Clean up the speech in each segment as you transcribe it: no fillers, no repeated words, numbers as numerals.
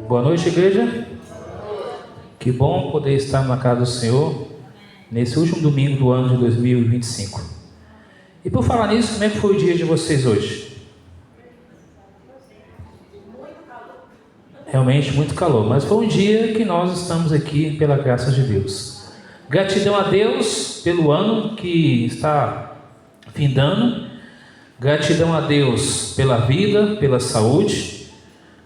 Boa noite, igreja. Que bom poder estar na casa do Senhor nesse último domingo do ano de 2025. E por falar nisso, como é que foi o dia de vocês hoje? Realmente muito calor, mas foi um dia que nós estamos aqui pela graça de Deus. Gratidão a Deus pelo ano que está findando. Gratidão a Deus pela vida, pela saúde.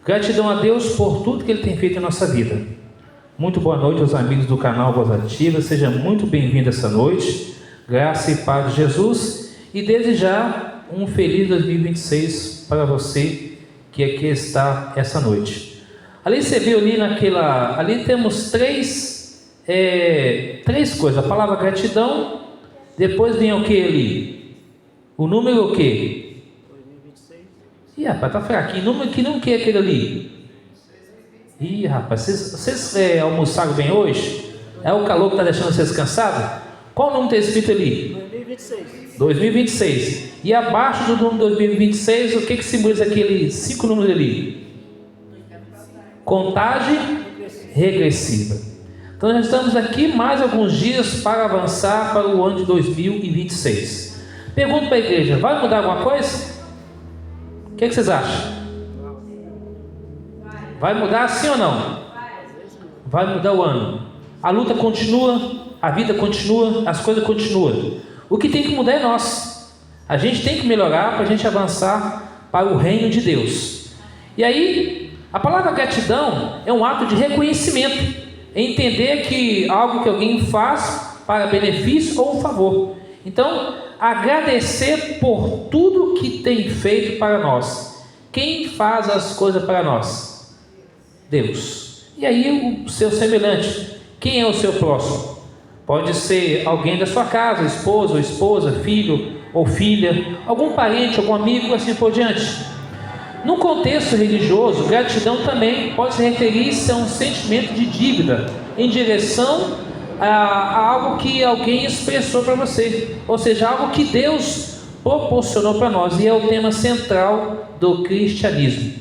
Gratidão a Deus por tudo que Ele tem feito em nossa vida. Muito boa noite aos amigos do canal Voz Ativa. Seja muito bem-vindo essa noite. Graça e paz de Jesus. E desejar um feliz 2026 para você que aqui está essa noite. Ali você viu ali temos três coisas. A palavra gratidão. Depois vem o que ali? O número o que? Ih, rapaz, tá fraquinho. Que número que é aquele ali? Ih, rapaz, vocês almoçaram bem hoje? É o calor que está deixando vocês cansados? Qual o número está escrito ali? 2026. E abaixo do número 2026, o que simboliza aqueles 5 números ali? Contagem regressiva. Então, nós estamos aqui mais alguns dias para avançar para o ano de 2026. Pergunto para a igreja, vai mudar alguma coisa? O que vocês acham? Vai mudar sim ou não? Vai mudar o ano. A luta continua, a vida continua, as coisas continuam. O que tem que mudar é nós. A gente tem que melhorar para a gente avançar para o reino de Deus. E aí, a palavra gratidão é um ato de reconhecimento. É entender que algo que alguém faz para benefício ou favor. Então, agradecer por tudo que tem feito para nós. Quem faz as coisas para nós? Deus. E aí o seu semelhante. Quem é o seu próximo? Pode ser alguém da sua casa, esposa ou esposa, filho ou filha, algum parente, algum amigo, assim por diante. No contexto religioso, gratidão também pode se referir-se a um sentimento de dívida em direção a algo que alguém expressou para você, ou seja, algo que Deus proporcionou para nós, e é o tema central do cristianismo.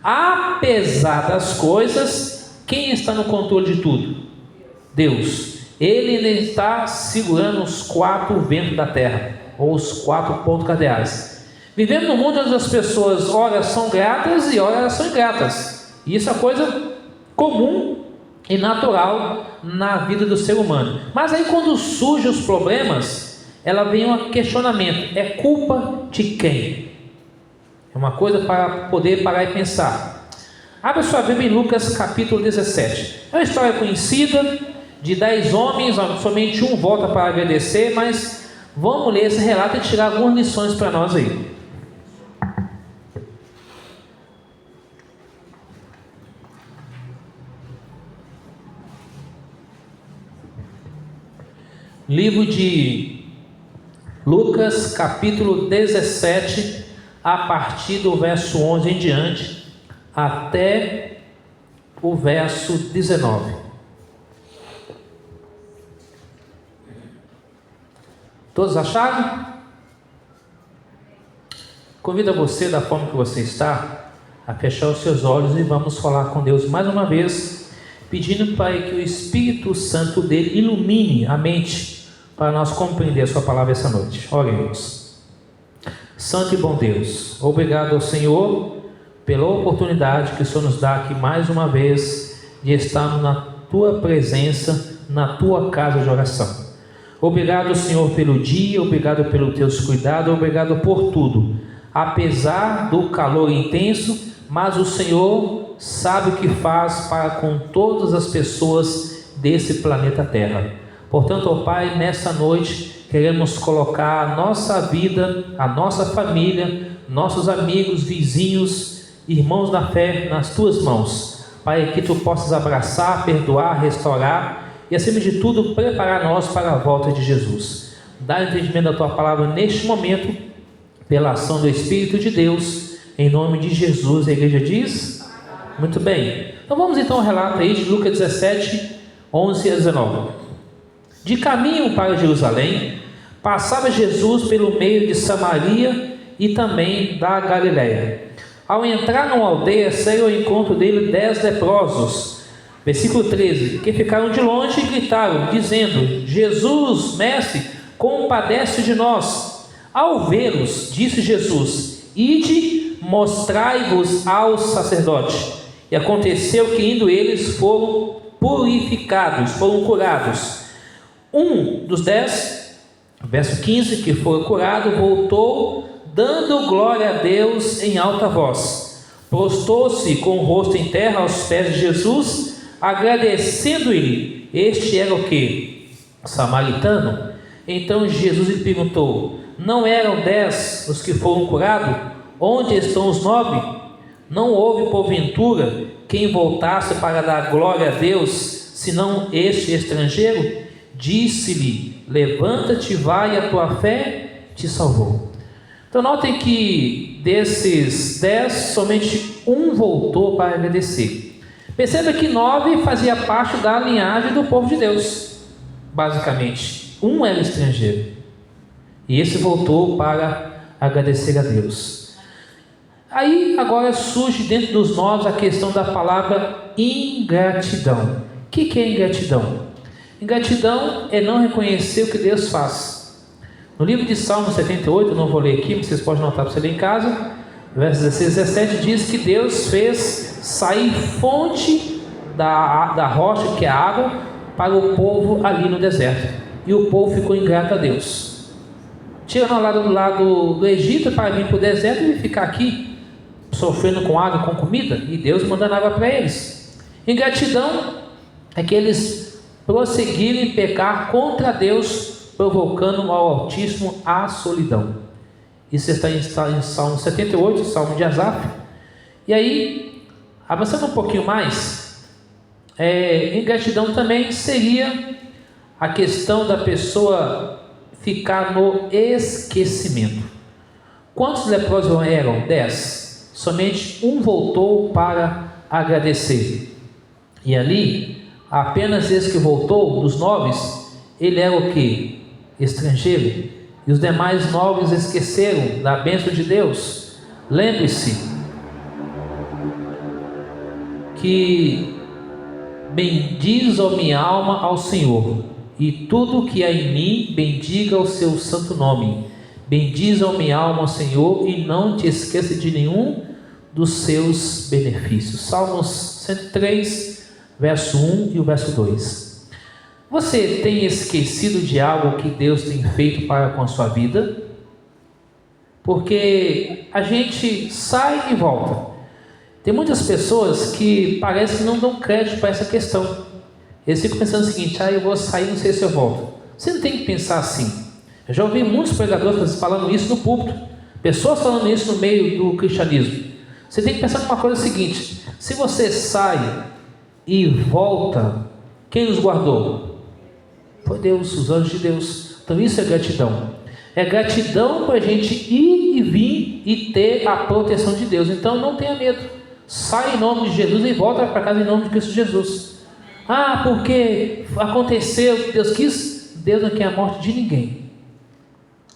Apesar das coisas, quem está no controle de tudo? Deus. Ele ainda está segurando os 4 ventos da terra, ou os 4 pontos cardeais. Vivemos num mundo onde as pessoas ora são gratas e ora são ingratas. E isso é coisa comum e natural na vida do ser humano. Mas aí quando surgem os problemas, ela vem um questionamento: é culpa de quem? É uma coisa para poder parar e pensar. Abra sua Bíblia em Lucas capítulo 17. É uma história conhecida de 10 homens, somente um volta para agradecer, mas vamos ler esse relato e tirar algumas lições para nós aí. Livro de Lucas, capítulo 17, a partir do verso 11 em diante, até o verso 19. Todos acharam? Convido você, da forma que você está, a fechar os seus olhos e vamos falar com Deus mais uma vez, pedindo para que o Espírito Santo dele ilumine a mente para nós compreender a sua palavra essa noite. Oremos. Santo e bom Deus, obrigado ao Senhor pela oportunidade que o Senhor nos dá aqui mais uma vez de estarmos na tua presença, na tua casa de oração. Obrigado, Senhor, pelo dia, obrigado pelos teus cuidados, obrigado por tudo. Apesar do calor intenso, mas o Senhor sabe o que faz para com todas as pessoas desse planeta Terra. Portanto, ó Pai, nessa noite queremos colocar a nossa vida, a nossa família, nossos amigos, vizinhos, irmãos da fé nas tuas mãos. Pai, que tu possas abraçar, perdoar, restaurar e, acima de tudo, preparar nós para a volta de Jesus. Dá entendimento da tua palavra neste momento, pela ação do Espírito de Deus, em nome de Jesus. A igreja diz? Muito bem. Então vamos então ao relato aí de Lucas 17, 11 a 19. De caminho para Jerusalém, passava Jesus pelo meio de Samaria e também da Galiléia. Ao entrar numa aldeia, saiu ao encontro dele 10 leprosos. Versículo 13: que ficaram de longe e gritaram, dizendo: Jesus, mestre, compadece de nós. Ao vê-los, disse Jesus: ide, mostrai-vos ao sacerdote. E aconteceu que, indo eles, foram purificados, foram curados. Um dos 10, verso 15, que foi curado, voltou, dando glória a Deus em alta voz. Prostou-se com o rosto em terra aos pés de Jesus, agradecendo-lhe. Este era o que? Samaritano. Então Jesus lhe perguntou: não eram 10 os que foram curados? Onde estão os 9? Não houve porventura quem voltasse para dar glória a Deus, senão este estrangeiro? Disse-lhe: levanta-te, vai, a tua fé te salvou. Então notem que desses 10, somente um voltou para agradecer. Perceba que 9 fazia parte da linhagem do povo de Deus, basicamente. Um era estrangeiro, e esse voltou para agradecer a Deus. Aí agora surge dentro dos 9 a questão da palavra ingratidão. O que é ingratidão? Ingratidão é não reconhecer o que Deus faz. No livro de Salmo 78, eu não vou ler aqui, mas vocês podem anotar para você ler em casa, versos 16 e 17, diz que Deus fez sair fonte da rocha, que é a água, para o povo ali no deserto, e o povo ficou ingrato a Deus. Tirando do lado do Egito para vir para o deserto e ficar aqui sofrendo com água, com comida, e Deus mandando água para eles. Ingratidão é que eles prosseguiram em pecar contra Deus, provocando ao Altíssimo a solidão. Isso está em Salmo 78, Salmo de Asaf. E aí, avançando um pouquinho mais, ingratidão também seria a questão da pessoa ficar no esquecimento. Quantos leprosos eram? 10. Somente um voltou para agradecer. E ali, apenas esse que voltou, dos 9, ele era o que? Estrangeiro. E os demais 9 esqueceram da bênção de Deus. Lembre-se que bendiz a minha alma ao Senhor, e tudo que há em mim bendiga o seu santo nome. Bendiz a minha alma ao Senhor, e não te esqueça de nenhum dos seus benefícios. Salmos 103, verso 1 e o verso 2. Você tem esquecido de algo que Deus tem feito para com a sua vida? Porque a gente sai e volta. Tem muitas pessoas que parece que não dão crédito para essa questão. Eles ficam pensando o seguinte: eu vou sair, não sei se eu volto. Você não tem que pensar assim. Eu já ouvi muitos pregadores falando isso no púlpito, pessoas falando isso no meio do cristianismo. Você tem que pensar numa coisa seguinte: se você sai e volta, quem nos guardou? Foi Deus, os anjos de Deus. Então isso é gratidão. É gratidão para a gente ir e vir e ter a proteção de Deus. Então não tenha medo. Sai em nome de Jesus e volta para casa em nome de Cristo Jesus. Porque aconteceu, Deus quis. Deus não quer a morte de ninguém.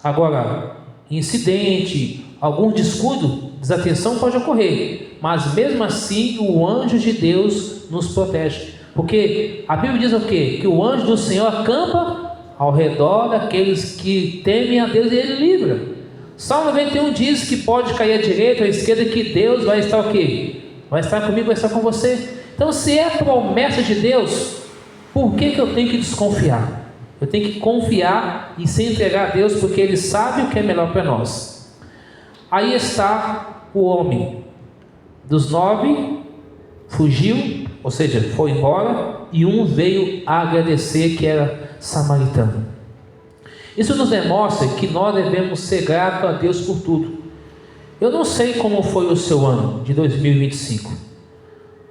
Agora, incidente, algum descuido, desatenção pode ocorrer, mas mesmo assim o anjo de Deus nos protege, porque a Bíblia diz o quê? Que o anjo do Senhor acampa ao redor daqueles que temem a Deus, e ele livra. Salmo 91 diz que pode cair à direita ou à esquerda, que Deus vai estar o quê? Vai estar comigo, vai estar com você. Então, se é promessa de Deus, por que eu tenho que desconfiar? Eu tenho que confiar e se entregar a Deus, porque Ele sabe o que é melhor para nós. Aí está o homem. Dos 9, fugiu, ou seja, foi embora, e um veio a agradecer, que era samaritano. Isso nos demonstra que nós devemos ser gratos a Deus por tudo. Eu não sei como foi o seu ano de 2025.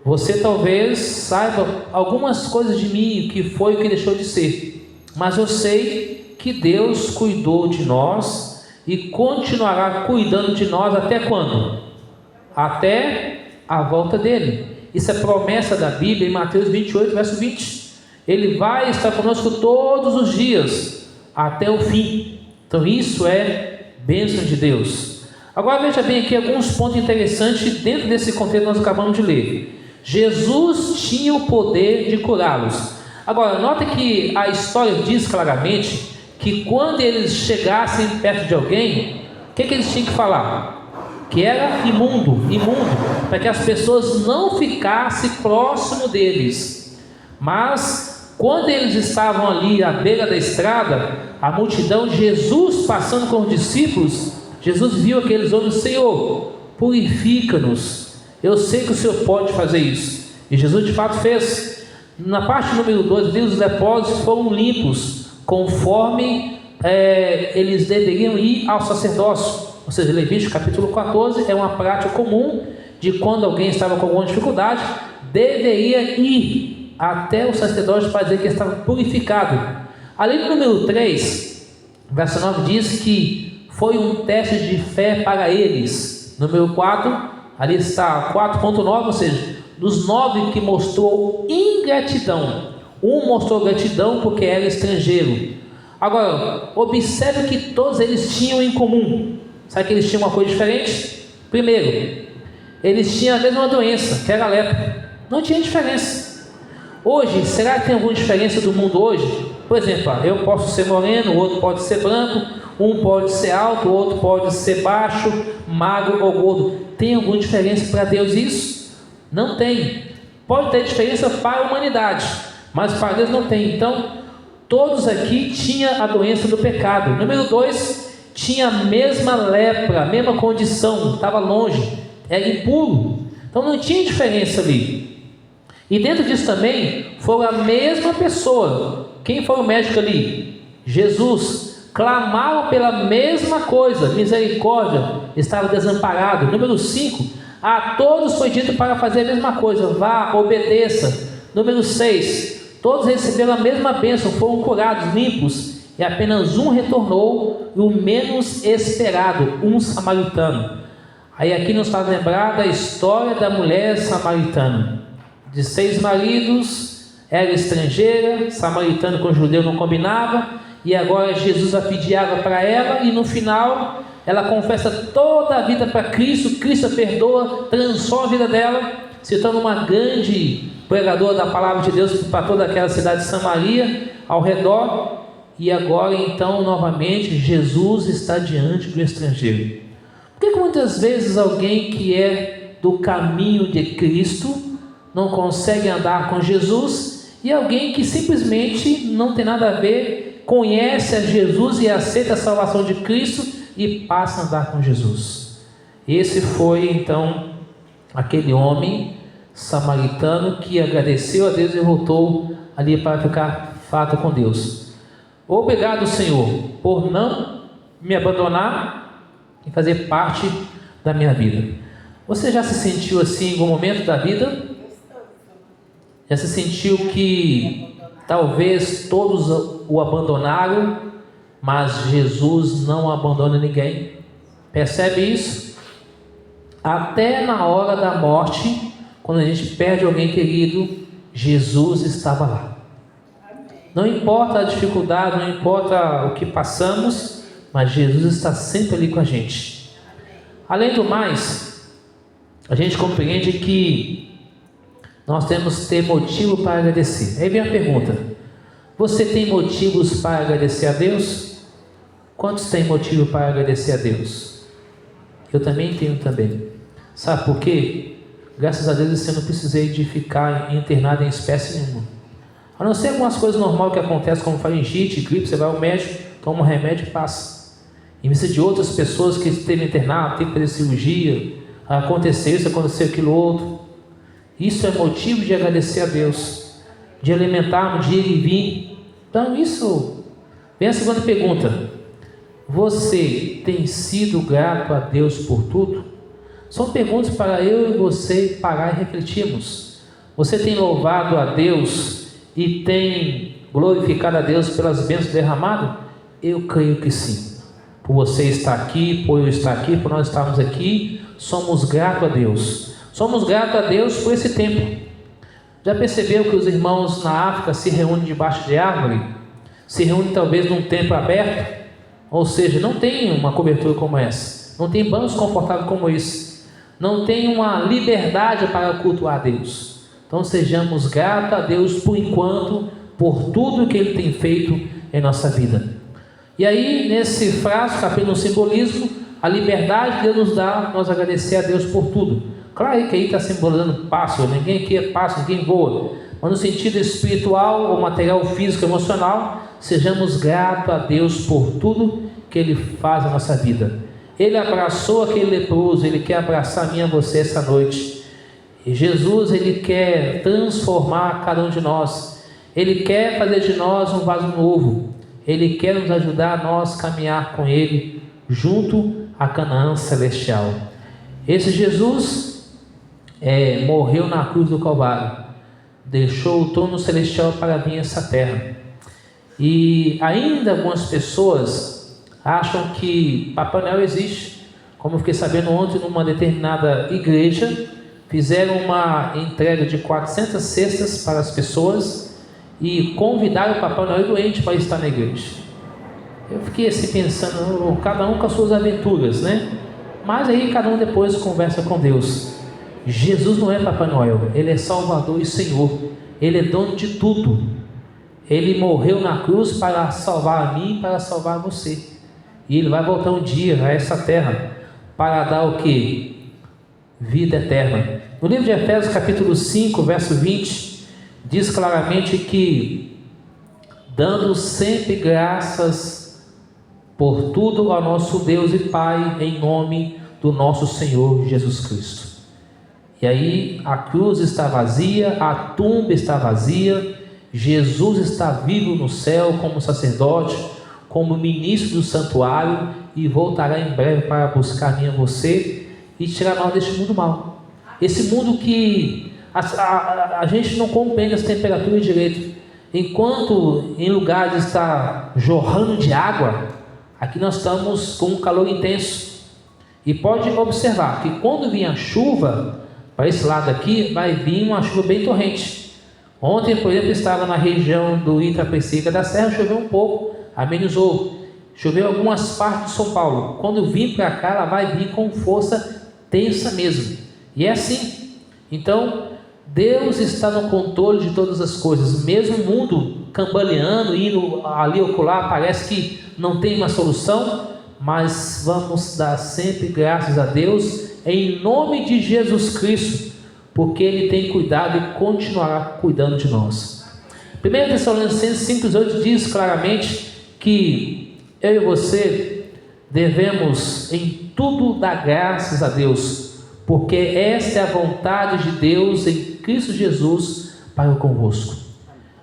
Você talvez saiba algumas coisas de mim, o que foi e o que deixou de ser. Mas eu sei que Deus cuidou de nós e continuará cuidando de nós até quando? Até a volta dele. Isso é promessa da Bíblia em Mateus 28, verso 20. Ele vai estar conosco todos os dias até o fim. Então isso é bênção de Deus. Agora veja bem aqui alguns pontos interessantes dentro desse contexto que nós acabamos de ler. Jesus tinha o poder de curá-los. Agora, nota que a história diz claramente que quando eles chegassem perto de alguém, o que eles tinham que falar? Que era imundo, para que as pessoas não ficassem próximo deles. Mas, quando eles estavam ali à beira da estrada, a multidão, Jesus passando com os discípulos, Jesus viu aqueles homens: Senhor, purifica-nos, eu sei que o Senhor pode fazer isso. E Jesus de fato fez. Na parte número 2, os leprosos foram limpos, conforme eles deveriam ir ao sacerdócio. Ou seja, Levítico capítulo 14 é uma prática comum de quando alguém estava com alguma dificuldade, deveria ir até o sacerdócio para dizer que estava purificado. Ali no número 3, verso 9 diz que foi um teste de fé para eles. Número 4, ali está 4.9, ou seja, dos 9 que mostrou ingratidão, um mostrou gratidão porque era estrangeiro. Agora, observe que todos eles tinham em comum. Sabe que eles tinham uma coisa diferente? Primeiro, eles tinham a mesma doença, que era a lepra. Não tinha diferença. Hoje, será que tem alguma diferença do mundo hoje? Por exemplo, eu posso ser moreno, o outro pode ser branco, um pode ser alto, o outro pode ser baixo, magro ou gordo. Tem alguma diferença para Deus isso? Não tem. Pode ter diferença para a humanidade, mas para Deus não tem. Então, todos aqui tinham a doença do pecado. Número 2, tinha a mesma lepra, a mesma condição, estava longe, era impuro. Então não tinha diferença ali. E dentro disso também, foi a mesma pessoa. Quem foi o médico ali? Jesus. Clamaram pela mesma coisa, misericórdia, estava desamparado. Número 5, a todos foi dito para fazer a mesma coisa, vá, obedeça. Número 6, todos receberam a mesma bênção, foram curados, limpos, e apenas um retornou, e o menos esperado, um samaritano. Aí aqui nos faz lembrar da história da mulher samaritana. De 6 maridos, era estrangeira, samaritano com judeu não combinava, e agora Jesus vai pedir água para ela, e no final ela confessa toda a vida para Cristo, Cristo a perdoa, transforma a vida dela, se torna uma grande pregadora da palavra de Deus para toda aquela cidade de Samaria, ao redor. E agora então novamente Jesus está diante do estrangeiro. Por que muitas vezes alguém que é do caminho de Cristo não consegue andar com Jesus, e alguém que simplesmente não tem nada a ver, conhece a Jesus e aceita a salvação de Cristo e passa a andar com Jesus? Esse foi então aquele homem samaritano que agradeceu a Deus e voltou ali para ficar fato com Deus. Obrigado, Senhor, por não me abandonar e fazer parte da minha vida. Você já se sentiu assim em algum momento da vida? Já se sentiu que talvez todos o abandonaram, mas Jesus não abandona ninguém? Percebe isso? Até na hora da morte, quando a gente perde alguém querido, Jesus estava lá. Não importa a dificuldade, não importa o que passamos, mas Jesus está sempre ali com a gente. Além do mais, a gente compreende que nós temos que ter motivo para agradecer. Aí vem a pergunta: você tem motivos para agradecer a Deus? Quantos têm motivo para agradecer a Deus? Eu também tenho também. Sabe por quê? Graças a Deus eu não precisei de ficar internado em espécie nenhuma. A não ser algumas coisas normais que acontecem, como faringite, gripe, você vai ao médico, toma um remédio e passa. Em vista de outras pessoas que esteve internado, teve que fazer cirurgia, aconteceu isso, aconteceu aquilo outro. Isso é motivo de agradecer a Deus, de alimentarmos, de ir e vir. Então isso. Vem a segunda pergunta: você tem sido grato a Deus por tudo? São perguntas para eu e você parar e refletirmos. Você tem louvado a Deus e tem glorificado a Deus pelas bênçãos derramadas? Eu creio que sim. Por você estar aqui, por eu estar aqui, por nós estarmos aqui, somos gratos a Deus. Somos gratos a Deus por esse tempo. Já percebeu que os irmãos na África se reúnem debaixo de árvore? Se reúnem talvez num templo aberto? Ou seja, não tem uma cobertura como essa. não tem bancos confortáveis como esse, não tem uma liberdade para cultuar a Deus. Então sejamos gratos a Deus por enquanto, por tudo que Ele tem feito em nossa vida. E aí, nesse frasco, apenas um simbolismo, a liberdade que Deus nos dá, nós agradecer a Deus por tudo. Claro que aí está simbolizando pássaro, ninguém aqui é pássaro, ninguém voa, mas no sentido espiritual, ou material, físico, emocional, sejamos gratos a Deus por tudo que Ele faz na nossa vida. Ele abraçou aquele leproso, Ele quer abraçar a mim e a você essa noite. E Jesus, Ele quer transformar cada um de nós, Ele quer fazer de nós um vaso novo, Ele quer nos ajudar a nós caminhar com Ele, junto a Canaã celestial. Esse Jesus morreu na cruz do Calvário, deixou o trono celestial para vir a essa terra. E ainda algumas pessoas acham que Papai Noel existe. Como eu fiquei sabendo ontem, numa determinada igreja, fizeram uma entrega de 400 cestas para as pessoas e convidaram o Papai Noel doente para estar na igreja. Eu fiquei assim pensando, cada um com as suas aventuras, né? Mas aí cada um depois conversa com Deus. Jesus não é Papai Noel, Ele é Salvador e Senhor, Ele é dono de tudo. Ele morreu na cruz para salvar a mim e para salvar você. E Ele vai voltar um dia a essa terra para dar o que? Vida eterna. No livro de Efésios capítulo 5, verso 20, diz claramente que dando sempre graças por tudo ao nosso Deus e Pai, em nome do nosso Senhor Jesus Cristo. E aí a cruz está vazia, a tumba está vazia, Jesus está vivo no céu como sacerdote, como ministro do santuário, e voltará em breve para buscar mim e você e tirar nós deste mundo mau. Esse mundo que a gente não compreende as temperaturas direito. Enquanto em lugares está jorrando de água, aqui nós estamos com um calor intenso. E pode observar que quando vir a chuva, para esse lado aqui, vai vir uma chuva bem torrente. Ontem, por exemplo, estava na região do Itapecica da Serra, choveu um pouco, amenizou. Choveu em algumas partes de São Paulo. Quando vir para cá, ela vai vir com força tensa mesmo. E é assim. Então, Deus está no controle de todas as coisas. Mesmo o mundo cambaleando, indo ali ou acolá, parece que não tem uma solução, mas vamos dar sempre graças a Deus, em nome de Jesus Cristo, porque Ele tem cuidado e continuará cuidando de nós. 1 Tessalonicenses 5,8 diz claramente que eu e você devemos em tudo dar graças a Deus, porque esta é a vontade de Deus em Cristo Jesus para convosco.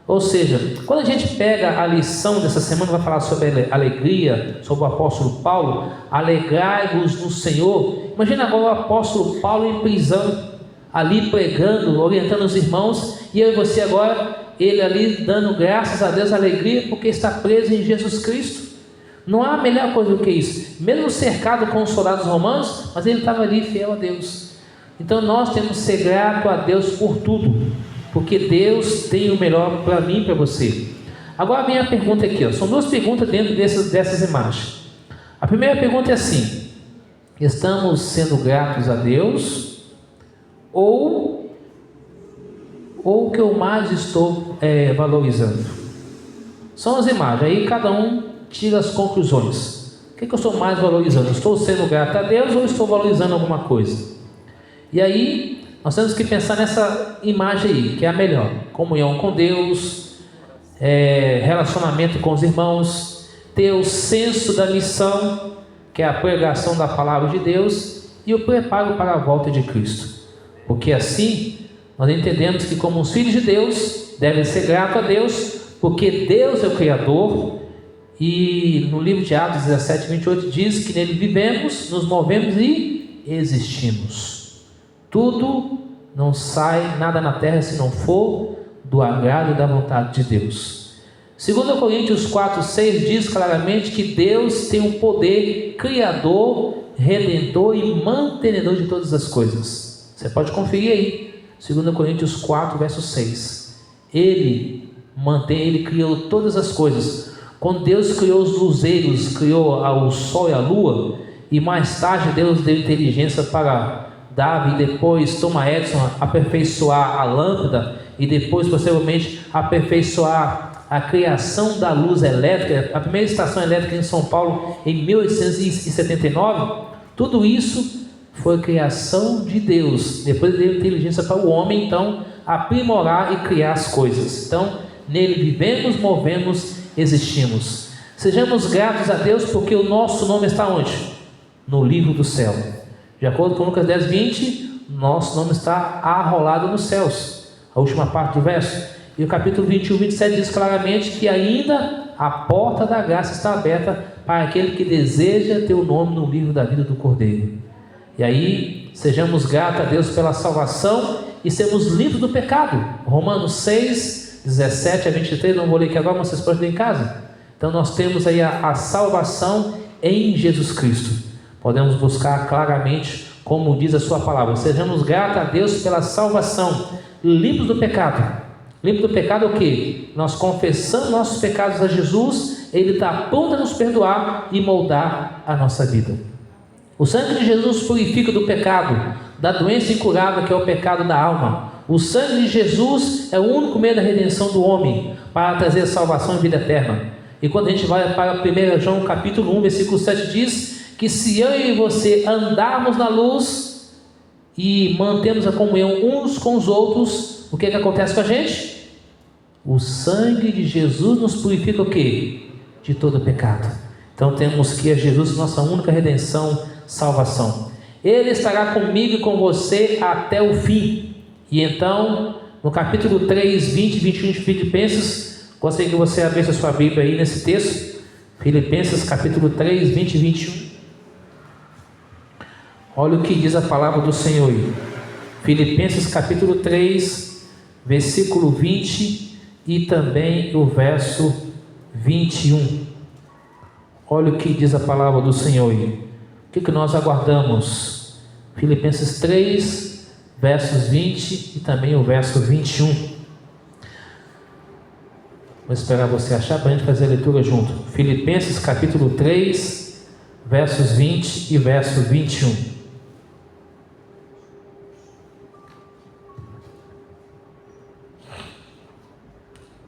Ou seja, quando a gente pega a lição dessa semana, vai falar sobre alegria, sobre o apóstolo Paulo, alegrai-vos no Senhor. Imagina agora o apóstolo Paulo em prisão, ali pregando, orientando os irmãos, e eu e você agora, ele ali dando graças a Deus, alegria, porque está preso em Jesus Cristo. Não há melhor coisa do que isso. Mesmo cercado com os soldados romanos, mas ele estava ali fiel a Deus. Então nós temos que ser grato a Deus por tudo, porque Deus tem o melhor para mim e para você. Agora vem a pergunta aqui, ó. São duas perguntas dentro dessas imagens. A primeira pergunta é assim: estamos sendo gratos a Deus? Ou o que eu mais estou valorizando? São as imagens, aí cada um tira as conclusões. O que eu estou mais valorizando? Estou sendo grato a Deus ou estou valorizando alguma coisa? E aí nós temos que pensar nessa imagem aí, que é a melhor: comunhão com Deus, relacionamento com os irmãos, ter o senso da missão, que é a pregação da palavra de Deus, e o preparo para a volta de Cristo. Porque assim nós entendemos que, como os filhos de Deus, devem ser gratos a Deus, porque Deus é o Criador. E no livro de Atos 17:28 diz que nele vivemos, nos movemos e existimos. Tudo não sai, nada na terra, se não for do agrado e da vontade de Deus. 2 Coríntios 4:6 diz claramente que Deus tem um poder criador, redentor e mantenedor de todas as coisas. Você pode conferir aí, 2 Coríntios 4, verso 6. Ele mantém, Ele criou todas as coisas. Quando Deus criou os luzeiros, criou o sol e a lua, e mais tarde Deus deu inteligência para Davi, depois Thomas Edison aperfeiçoar a lâmpada e depois possivelmente aperfeiçoar a criação da luz elétrica, a primeira estação elétrica em São Paulo em 1879. Tudo isso foi criação de Deus. Depois deu inteligência para o homem então aprimorar e criar as coisas. Então nele vivemos, movemos, existimos. Sejamos gratos a Deus porque o nosso nome está onde? No livro do céu. De acordo com Lucas 10:20, nosso nome está arrolado nos céus. A última parte do verso. E o capítulo 21:27 diz claramente que ainda a porta da graça está aberta para aquele que deseja ter o nome no livro da vida do Cordeiro. E aí, sejamos gratos a Deus pela salvação e sermos livres do pecado. Romanos 6:17-23, não vou ler aqui agora, mas vocês podem ler em casa. Então nós temos aí a salvação em Jesus Cristo. Podemos buscar claramente, como diz a sua palavra. Sejamos gratos a Deus pela salvação, livres do pecado. Livre do pecado é o quê? Nós confessamos nossos pecados a Jesus, Ele está pronto a nos perdoar e moldar a nossa vida. O sangue de Jesus purifica do pecado, da doença incurável que é o pecado da alma. O sangue de Jesus é o único meio da redenção do homem para trazer salvação e vida eterna. E quando a gente vai para 1 João capítulo 1, versículo 7 diz que se eu e você andarmos na luz e mantemos a comunhão uns com os outros, o que acontece com a gente? O sangue de Jesus nos purifica o quê? De todo pecado. Então temos que a Jesus nossa única redenção, salvação. Ele estará comigo e com você até o fim. E então, no capítulo 3, 20 e 21 de Filipenses, gostaria que você abrisse a sua Bíblia aí nesse texto. Filipenses capítulo 3, 20 e 21. Olha o que diz a palavra do Senhor aí. Filipenses capítulo 3, versículo 20 e também o verso 21. Olha o que diz a palavra do Senhor aí. O que nós aguardamos? Filipenses 3, versos 20 e também o verso 21. Vou esperar você achar para a gente fazer a leitura junto. Filipenses capítulo 3, versos 20 e verso 21.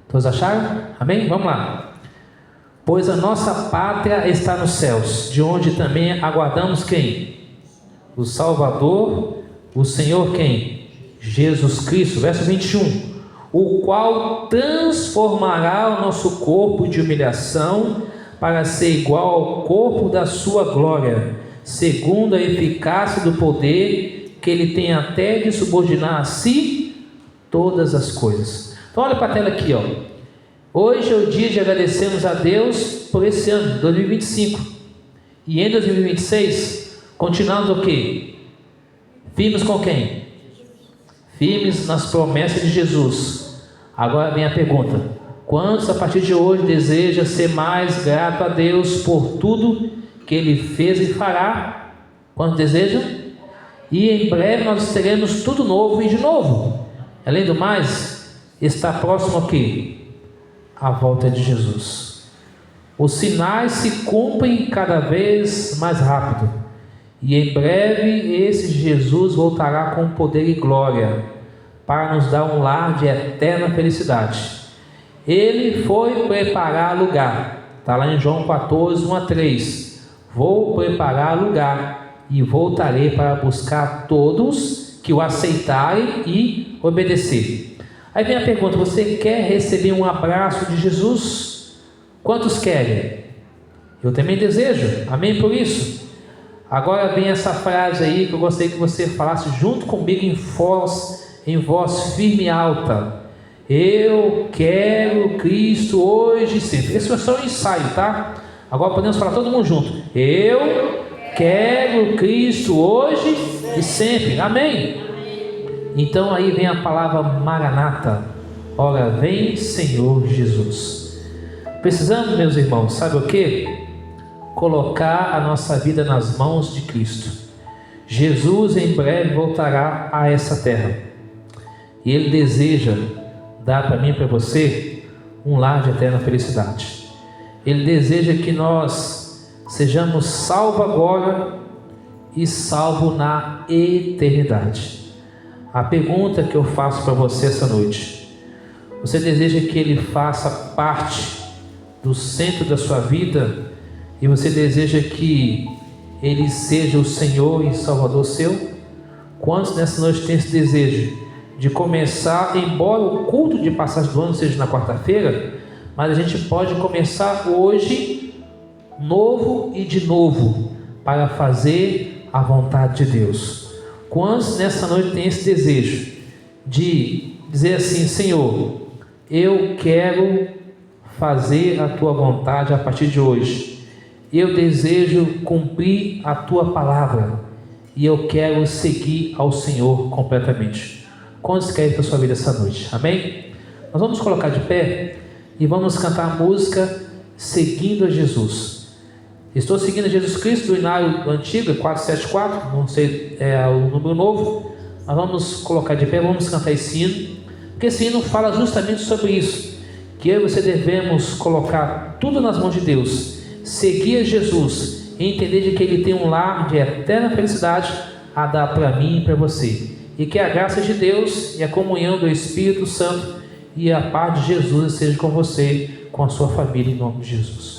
Todos acharam? Amém? Vamos lá. Pois a nossa pátria está nos céus, de onde também aguardamos quem? O Salvador, o Senhor quem? Jesus Cristo. Verso 21. O qual transformará o nosso corpo de humilhação para ser igual ao corpo da sua glória, segundo a eficácia do poder que ele tem até de subordinar a si todas as coisas. Então olha para a tela aqui, ó. Hoje é o dia de agradecermos a Deus por esse ano, 2025. E em 2026, continuamos o quê? Firmes com quem? Firmes nas promessas de Jesus. Agora vem a pergunta: quantos a partir de hoje deseja ser mais grato a Deus por tudo que Ele fez e fará? Quantos desejam? E em breve nós teremos tudo novo e de novo. Além do mais, está próximo aqui a volta de Jesus. Os sinais se cumprem cada vez mais rápido. E em breve esse Jesus voltará com poder e glória para nos dar um lar de eterna felicidade. Ele foi preparar lugar. Está lá em João 14, 1 a 3. Vou preparar lugar e voltarei para buscar todos que o aceitarem e obedecer. Aí vem a pergunta: você quer receber um abraço de Jesus? Quantos querem? Eu também desejo. Amém por isso? Agora vem essa frase aí que eu gostaria que você falasse junto comigo em voz firme e alta. Eu quero Cristo hoje e sempre. Esse é só um ensaio, tá? Agora podemos falar todo mundo junto. Eu quero Cristo hoje e sempre. Amém? Então aí vem a palavra Maranata. Ora vem, Senhor Jesus. Precisamos, meus irmãos, sabe o que? Colocar a nossa vida nas mãos de Cristo. Jesus em breve voltará a essa terra. E Ele deseja dar para mim e para você um lar de eterna felicidade. Ele deseja que nós sejamos salvos agora e salvos na eternidade. A pergunta que eu faço para você essa noite: você deseja que Ele faça parte do centro da sua vida? E você deseja que Ele seja o Senhor e Salvador seu? Quantos nessa noite tem esse desejo de começar, embora o culto de passagem do ano seja na quarta-feira, mas a gente pode começar hoje, novo e de novo, para fazer a vontade de Deus? Quantos nessa noite tem esse desejo de dizer assim: Senhor, eu quero fazer a Tua vontade a partir de hoje, eu desejo cumprir a Tua palavra, e eu quero seguir ao Senhor completamente? Quantos querem para a sua vida essa noite? Amém? Nós vamos colocar de pé e vamos cantar a música Seguindo a Jesus. Estou seguindo a Jesus Cristo, do hinário antigo, 474, não sei o número novo. Nós vamos colocar de pé, vamos cantar esse hino, porque esse hino fala justamente sobre isso, que eu e você devemos colocar tudo nas mãos de Deus, seguir a Jesus e entender de que Ele tem um lar de eterna felicidade a dar para mim e para você, e que a graça de Deus e a comunhão do Espírito Santo e a paz de Jesus esteja com você, com a sua família, em nome de Jesus.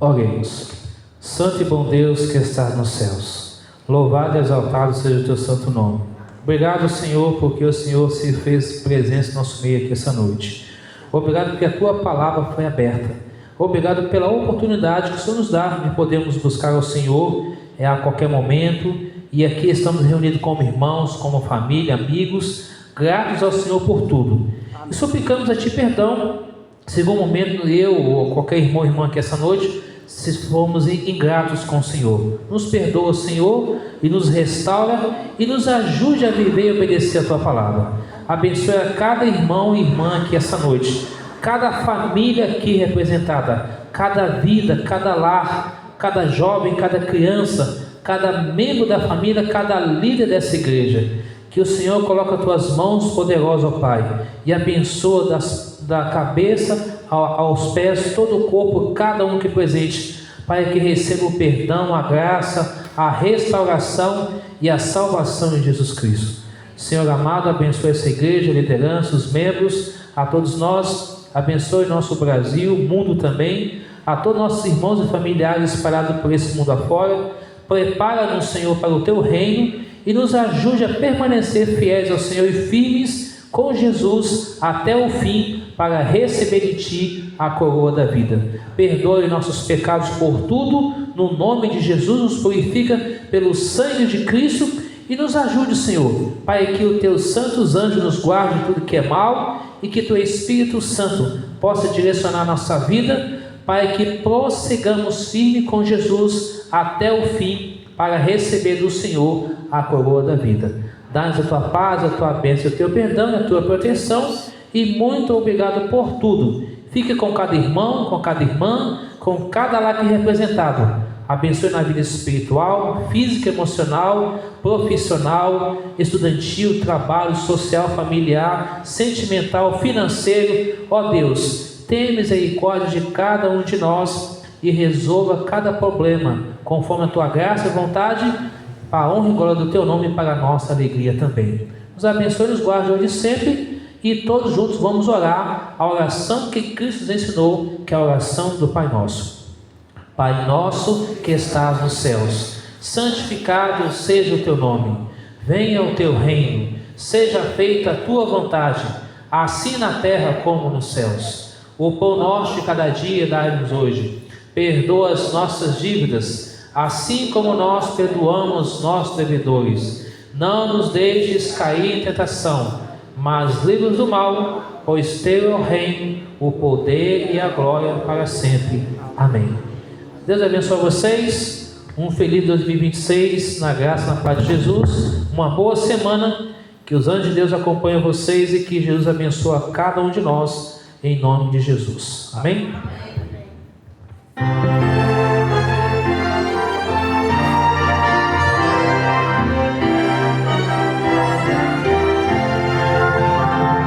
Oremos. Santo e bom Deus que estás nos céus, louvado e exaltado seja o teu santo nome. Obrigado, Senhor, porque o Senhor se fez presente no nosso meio aqui essa noite. Obrigado porque a tua palavra foi aberta. Obrigado pela oportunidade que o Senhor nos dá de podermos buscar o Senhor a qualquer momento. E aqui estamos reunidos como irmãos, como família, amigos, gratos ao Senhor por tudo. E suplicamos a Ti perdão, se em algum momento eu ou qualquer irmão ou irmã aqui essa noite, se formos ingratos com o Senhor. Nos perdoa, Senhor, e nos restaura e nos ajude a viver e obedecer a Tua palavra. Abençoe a cada irmão e irmã aqui essa noite, cada família aqui representada, cada vida, cada lar, cada jovem, cada criança, cada membro da família, cada líder dessa igreja. Que o Senhor coloque as Tuas mãos poderosas, ó Pai, e abençoa da cabeça aos pés, todo o corpo, cada um que é presente, Pai, que receba o perdão, a graça, a restauração e a salvação em Jesus Cristo. Senhor amado, abençoe essa igreja, a liderança, os membros, a todos nós, abençoe nosso Brasil, o mundo também, a todos nossos irmãos e familiares espalhados por esse mundo afora. Prepara-nos, Senhor, para o teu reino e nos ajude a permanecer fiéis ao Senhor e firmes com Jesus até o fim, para receber de Ti a coroa da vida. Perdoe nossos pecados por tudo, no nome de Jesus, nos purifica pelo sangue de Cristo e nos ajude, Senhor, para que os Teus santos anjos nos guardem de tudo que é mal e que Teu Espírito Santo possa direcionar nossa vida, para que prossigamos firme com Jesus até o fim, para receber do Senhor a coroa da vida. Dá-nos a Tua paz, a Tua bênção, o Teu perdão e a Tua proteção, e muito obrigado por tudo. Fique com cada irmão, com cada irmã, com cada lar aqui representado. Abençoe na vida espiritual, física, emocional, profissional, estudantil, trabalho, social, familiar, sentimental, financeiro. Ó Deus, tenha misericórdia de cada um de nós e resolva cada problema, conforme a Tua graça e vontade, para a honra e glória do Teu nome e para a nossa alegria também. Nos abençoe e nos guarde hoje e sempre, e todos juntos vamos orar a oração que Cristo nos ensinou, que é a oração do Pai Nosso. Pai nosso que estás nos céus, santificado seja o Teu nome, venha o Teu reino, seja feita a Tua vontade, assim na terra como nos céus. O pão nosso de cada dia dai-nos hoje, perdoa as nossas dívidas, assim como nós perdoamos nossos devedores. Não nos deixes cair em tentação, mas livra-nos do mal, pois Teu é o reino, o poder e a glória para sempre. Amém. Deus abençoe vocês, um feliz 2026, na graça e na paz de Jesus, uma boa semana, que os anjos de Deus acompanhem vocês e que Jesus abençoe a cada um de nós, em nome de Jesus. Amém?